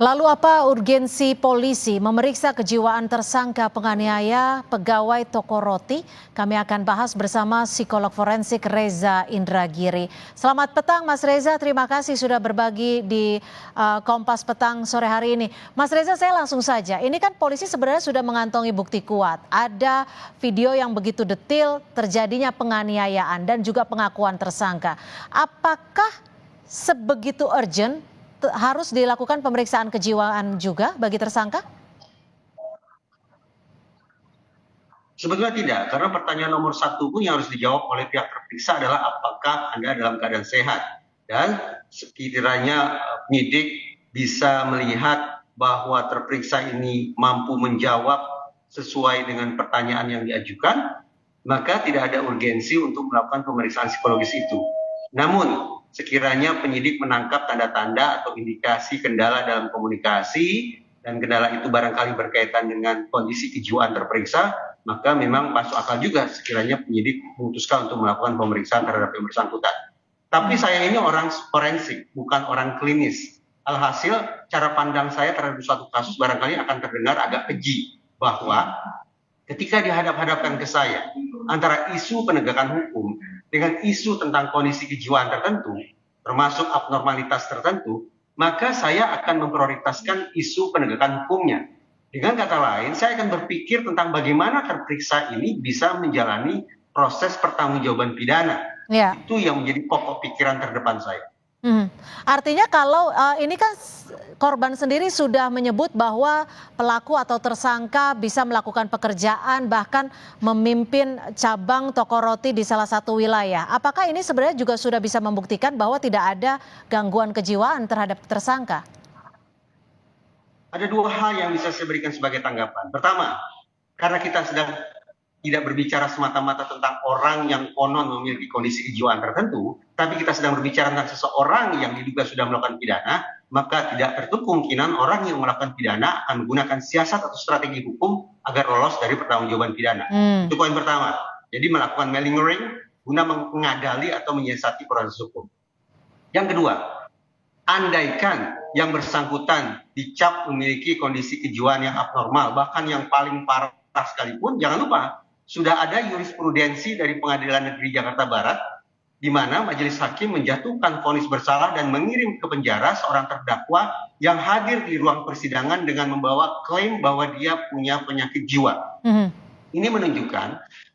Lalu apa urgensi polisi memeriksa kejiwaan tersangka penganiaya pegawai toko roti? Kami akan bahas bersama psikolog forensik Reza Indragiri. Selamat petang Mas Reza, terima kasih sudah berbagi di Kompas Petang sore hari ini. Mas Reza, saya langsung saja, ini kan polisi sebenarnya sudah mengantongi bukti kuat. Ada video yang begitu detil terjadinya penganiayaan dan juga pengakuan tersangka. Apakah sebegitu urgent harus dilakukan pemeriksaan kejiwaan juga bagi tersangka? Sebetulnya tidak, karena pertanyaan nomor satu pun yang harus dijawab oleh pihak terperiksa adalah apakah Anda dalam keadaan sehat. Dan sekiranya penyidik bisa melihat bahwa terperiksa ini mampu menjawab sesuai dengan pertanyaan yang diajukan, maka tidak ada urgensi untuk melakukan pemeriksaan psikologis itu. Namun, sekiranya penyidik menangkap tanda-tanda atau indikasi kendala dalam komunikasi dan kendala itu barangkali berkaitan dengan kondisi kejiwaan terperiksa, maka memang masuk akal juga sekiranya penyidik memutuskan untuk melakukan pemeriksaan terhadap yang bersangkutan. Tapi saya ini orang forensik, bukan orang klinis. Alhasil, cara pandang saya terhadap suatu kasus barangkali akan terdengar agak keji, bahwa ketika dihadap-hadapkan ke saya antara isu penegakan hukum dengan isu tentang kondisi kejiwaan tertentu, termasuk abnormalitas tertentu, maka saya akan memprioritaskan isu penegakan hukumnya. Dengan kata lain, saya akan berpikir tentang bagaimana terperiksa ini bisa menjalani proses pertanggungjawaban pidana. Ya. Itu yang menjadi pokok pikiran terdepan saya. Artinya kalau ini kan korban sendiri sudah menyebut bahwa pelaku atau tersangka bisa melakukan pekerjaan bahkan memimpin cabang toko roti di salah satu wilayah. Apakah ini sebenarnya juga sudah bisa membuktikan bahwa tidak ada gangguan kejiwaan terhadap tersangka? Ada dua hal yang bisa saya berikan sebagai tanggapan. Pertama, karena kita sedang tidak berbicara semata-mata tentang orang yang konon memiliki kondisi kejiwaan tertentu, tapi kita sedang berbicara tentang seseorang yang diduga sudah melakukan pidana, maka tidak tertutup kemungkinan orang yang melakukan pidana akan menggunakan siasat atau strategi hukum agar lolos dari pertanggungjawaban pidana. Itu poin pertama. Jadi melakukan malingering guna mengadali atau menyiasati proses hukum. Yang kedua, andaikan yang bersangkutan dicap memiliki kondisi kejiwaan yang abnormal, bahkan yang paling parah sekalipun, jangan lupa sudah ada jurisprudensi dari Pengadilan Negeri Jakarta Barat di mana majelis hakim menjatuhkan vonis bersalah dan mengirim ke penjara seorang terdakwa yang hadir di ruang persidangan dengan membawa klaim bahwa dia punya penyakit jiwa. Ini menunjukkan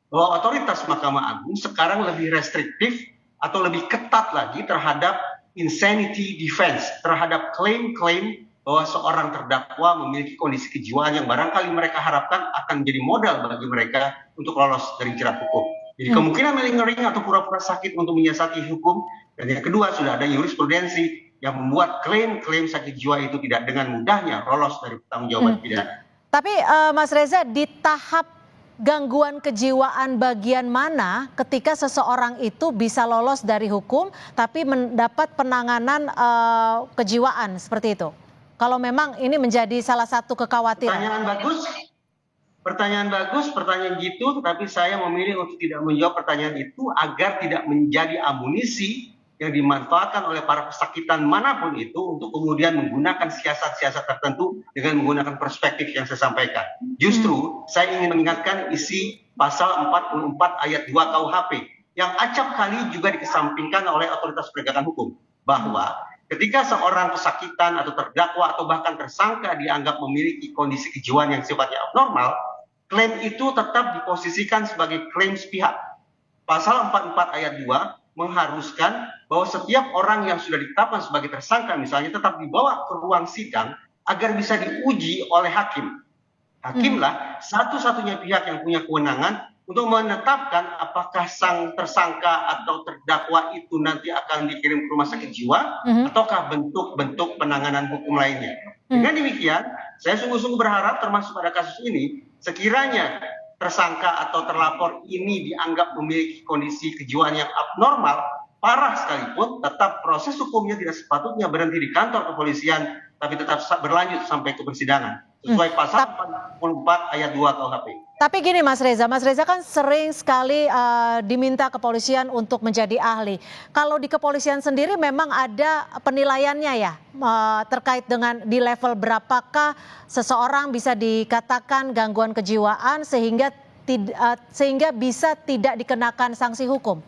bahwa otoritas Mahkamah Agung sekarang lebih restriktif atau lebih ketat lagi terhadap insanity defense, terhadap klaim-klaim bahwa seorang terdakwa memiliki kondisi kejiwaan yang barangkali mereka harapkan akan menjadi modal bagi mereka untuk lolos dari jerat hukum. Jadi kemungkinan malingering atau pura-pura sakit untuk menyiasati hukum. Dan yang kedua, sudah ada jurisprudensi yang membuat klaim-klaim sakit jiwa itu tidak dengan mudahnya lolos dari pertanggungjawaban pidana. Tapi Mas Reza, di tahap gangguan kejiwaan bagian mana ketika seseorang itu bisa lolos dari hukum tapi mendapat penanganan kejiwaan seperti itu? Kalau memang ini menjadi salah satu kekhawatiran. Pertanyaan bagus, pertanyaan gitu, tetapi saya memilih untuk tidak menjawab pertanyaan itu agar tidak menjadi amunisi yang dimanfaatkan oleh para pesakitan manapun itu untuk kemudian menggunakan siasat-siasat tertentu dengan menggunakan perspektif yang saya sampaikan. Justru saya ingin mengingatkan isi pasal 44 ayat 2 KUHP yang acap kali juga dikesampingkan oleh otoritas penegakan hukum, bahwa ketika seorang pesakitan atau terdakwa atau bahkan tersangka dianggap memiliki kondisi kejiwaan yang sifatnya abnormal, klaim itu tetap diposisikan sebagai klaim sepihak. Pasal 44 ayat 2 mengharuskan bahwa setiap orang yang sudah ditetapkan sebagai tersangka misalnya tetap dibawa ke ruang sidang agar bisa diuji oleh hakim. Hakimlah satu-satunya pihak yang punya kewenangan untuk menetapkan apakah sang tersangka atau terdakwa itu nanti akan dikirim ke rumah sakit jiwa ataukah bentuk-bentuk penanganan hukum lainnya. Dengan demikian, saya sungguh-sungguh berharap termasuk pada kasus ini, sekiranya tersangka atau terlapor ini dianggap memiliki kondisi kejiwaan yang abnormal, parah sekalipun, tetap proses hukumnya tidak sepatutnya berhenti di kantor kepolisian, tapi tetap berlanjut sampai ke persidangan sesuai pasal 44 ayat 2 KUHP. Tapi gini Mas Reza kan sering sekali diminta kepolisian untuk menjadi ahli. Kalau di kepolisian sendiri memang ada penilaiannya ya terkait dengan di level berapakah seseorang bisa dikatakan gangguan kejiwaan sehingga bisa tidak dikenakan sanksi hukum.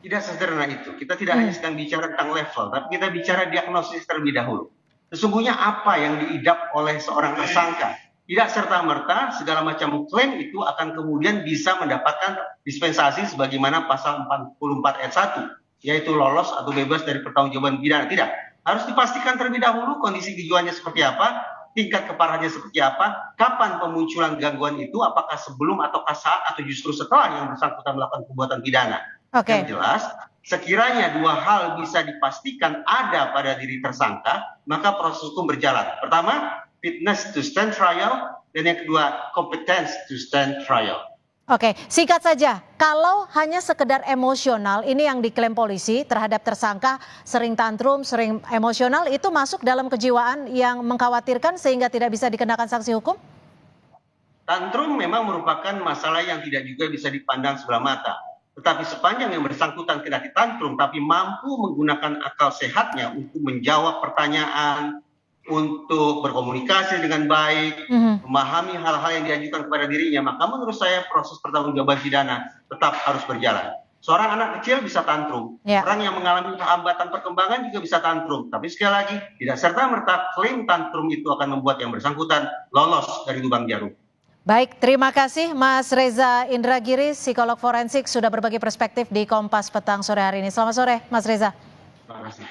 Tidak sesederhana itu. Kita tidak hanya sedang bicara tentang level, tapi kita bicara diagnosis terlebih dahulu. Sesungguhnya apa yang diidap oleh seorang tersangka? Tidak serta-merta segala macam klaim itu akan kemudian bisa mendapatkan dispensasi sebagaimana pasal 44 ayat 1, yaitu lolos atau bebas dari pertanggungjawaban pidana. Tidak. Harus dipastikan terlebih dahulu kondisi kejiwaannya seperti apa, tingkat keparahannya seperti apa, kapan pemunculan gangguan itu, apakah sebelum ataukah saat atau justru setelah yang bersangkutan melakukan perbuatan pidana. Yang jelas, sekiranya dua hal bisa dipastikan ada pada diri tersangka, maka proses hukum berjalan. Pertama, fitness to stand trial, dan yang kedua, competence to stand trial. Oke, singkat saja, kalau hanya sekedar emosional, ini yang diklaim polisi terhadap tersangka, sering tantrum, sering emosional, itu masuk dalam kejiwaan yang mengkhawatirkan sehingga tidak bisa dikenakan sanksi hukum? Tantrum memang merupakan masalah yang tidak juga bisa dipandang sebelah mata. Tetapi sepanjang yang bersangkutan tidak ditantrum, tapi mampu menggunakan akal sehatnya untuk menjawab pertanyaan, untuk berkomunikasi dengan baik, memahami hal-hal yang diajukan kepada dirinya, maka menurut saya proses pertanggungjawaban pidana tetap harus berjalan. Seorang anak kecil bisa tantrum, orang yang mengalami hambatan perkembangan juga bisa tantrum. Tapi sekali lagi, tidak serta-merta klaim tantrum itu akan membuat yang bersangkutan lolos dari lubang jarum. Baik, terima kasih Mas Reza Indragiri, psikolog forensik sudah berbagi perspektif di Kompas Petang sore hari ini. Selamat sore Mas Reza. Terima kasih.